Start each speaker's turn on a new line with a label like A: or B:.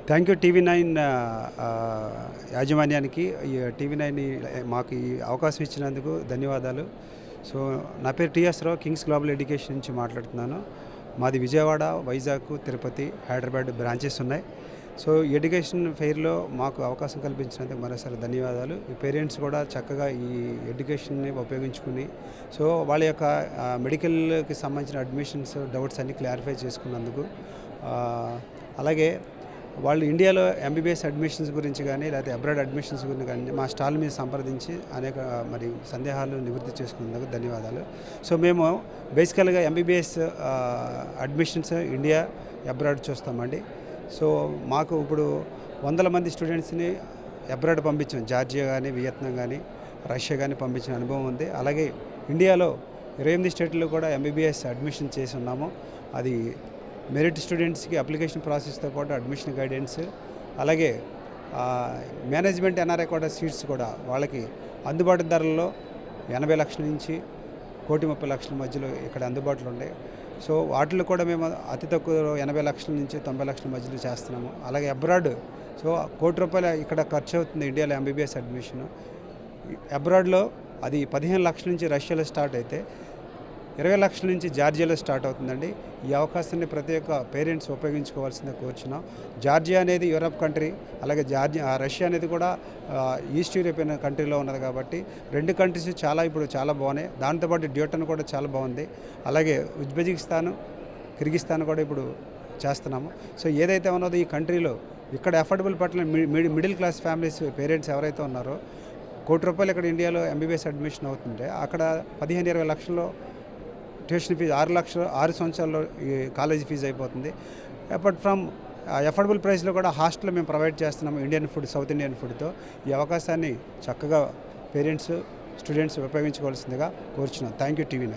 A: Thank you TV9 యాజమాన్యానికి TV9 మాకు ఈ అవకాశం ఇచ్చినందుకు ధన్యవాదాలు. సో నా పేరు టీఎస్ రావు, కింగ్స్ గ్లోబల్ ఎడ్యుకేషన్ నుంచి మాట్లాడుతున్నాను. మాది విజయవాడ, వైజాగ్, తిరుపతి, హైదరాబాద్ బ్రాంచెస్ ఉన్నాయి. సో ఎడ్యుకేషన్ ఫెయిర్లో మాకు అవకాశం కల్పించినందుకు మరోసారి ధన్యవాదాలు. ఈ పేరెంట్స్ కూడా చక్కగా ఈ ఎడ్యుకేషన్ని ఉపయోగించుకుని సో వాళ్ళ యొక్క మెడికల్కి సంబంధించిన అడ్మిషన్స్ డౌట్స్ అన్నీ క్లారిఫై చేసుకున్నందుకు, అలాగే వాళ్ళు ఇండియాలో ఎంబీబీఎస్ అడ్మిషన్స్ గురించి కానీ లేకపోతే అబ్రాడ్ అడ్మిషన్స్ గురించి కానీ మా స్టాల్ మీద సంప్రదించి అనేక సందేహాలు నివృత్తి చేసుకున్నందుకు ధన్యవాదాలు. సో మేము బేసికల్గా ఎంబీబీఎస్ అడ్మిషన్స్ ఇండియా, అబ్రాడ్ చూస్తామండి. సో మాకు ఇప్పుడు 100 మంది స్టూడెంట్స్ని అబ్రాడ్ పంపించాం. జార్జియా కానీ, వియత్నాం కానీ, రష్యా కానీ పంపించిన అనుభవం ఉంది. అలాగే ఇండియాలో 28 స్టేట్లో కూడా ఎంబీబీఎస్ అడ్మిషన్ చేసి ఉన్నాము. అది మెరిట్ స్టూడెంట్స్కి అప్లికేషన్ ప్రాసెస్తో పాటు అడ్మిషన్ గైడెన్స్, అలాగే మేనేజ్మెంట్ ఎన్ఆర్ఐ కూడా సీట్స్ కూడా వాళ్ళకి అందుబాటు ధరల్లో 80 లక్షల నుంచి 1,30,00,000 మధ్యలో ఇక్కడ అందుబాటులో ఉన్నాయి. సో వాటిలో కూడా మేము అతి తక్కువ 80 లక్షల నుంచి 90 లక్షల మధ్యలో చేస్తున్నాము. అలాగే అబ్రాడ్ సో ₹1,00,00,000 ఇక్కడ ఖర్చు అవుతుంది ఇండియాలో ఎంబీబీఎస్ అడ్మిషన్. అబ్రాడ్లో అది 15 లక్షల నుంచి రష్యాలో స్టార్ట్ అయితే 20 లక్షల నుంచి జార్జియాలో స్టార్ట్ అవుతుందండి. ఈ అవకాశాన్ని ప్రతి ఒక్క పేరెంట్స్ ఉపయోగించుకోవాల్సిందే కోరుచున్నాం. జార్జియా అనేది యూరప్ కంట్రీ, అలాగే రష్యా అనేది కూడా ఈస్ట్ యూరోపియన్ కంట్రీలో ఉన్నది కాబట్టి 2 కంట్రీస్ ఇప్పుడు చాలా బాగున్నాయి. దాంతోపాటు డ్యూటన్ కూడా చాలా బాగుంది. అలాగే ఉజ్బెకిస్తాన్, కిర్గిస్తాన్ కూడా ఇప్పుడు చేస్తున్నాము. సో ఏదైతే ఉన్నదో ఈ కంట్రీలో ఇక్కడ అఫోర్డబుల్ పట్ల మిడిల్ క్లాస్ ఫ్యామిలీస్ పేరెంట్స్ ఎవరైతే ఉన్నారో ₹1,00,00,000 ఇక్కడ ఇండియాలో ఎంబీబీఎస్ అడ్మిషన్ అవుతుంటే అక్కడ 15-20 లక్షల్లో ట్యూషన్ ఫీజు 6 సంవత్సరాల్లో ఈ కాలేజీ ఫీజు అయిపోతుంది. అపార్ట్ ఫ్రమ్ అఫోర్డబుల్ ప్రైస్లో కూడా హాస్టల్ మేము ప్రొవైడ్ చేస్తున్నాము ఇండియన్ ఫుడ్, సౌత్ ఇండియన్ ఫుడ్తో. ఈ అవకాశాన్ని చక్కగా పేరెంట్స్, స్టూడెంట్స్ ఉపయోగించుకోవాల్సిందిగా కోరుచున్నాం. Thank you TV9.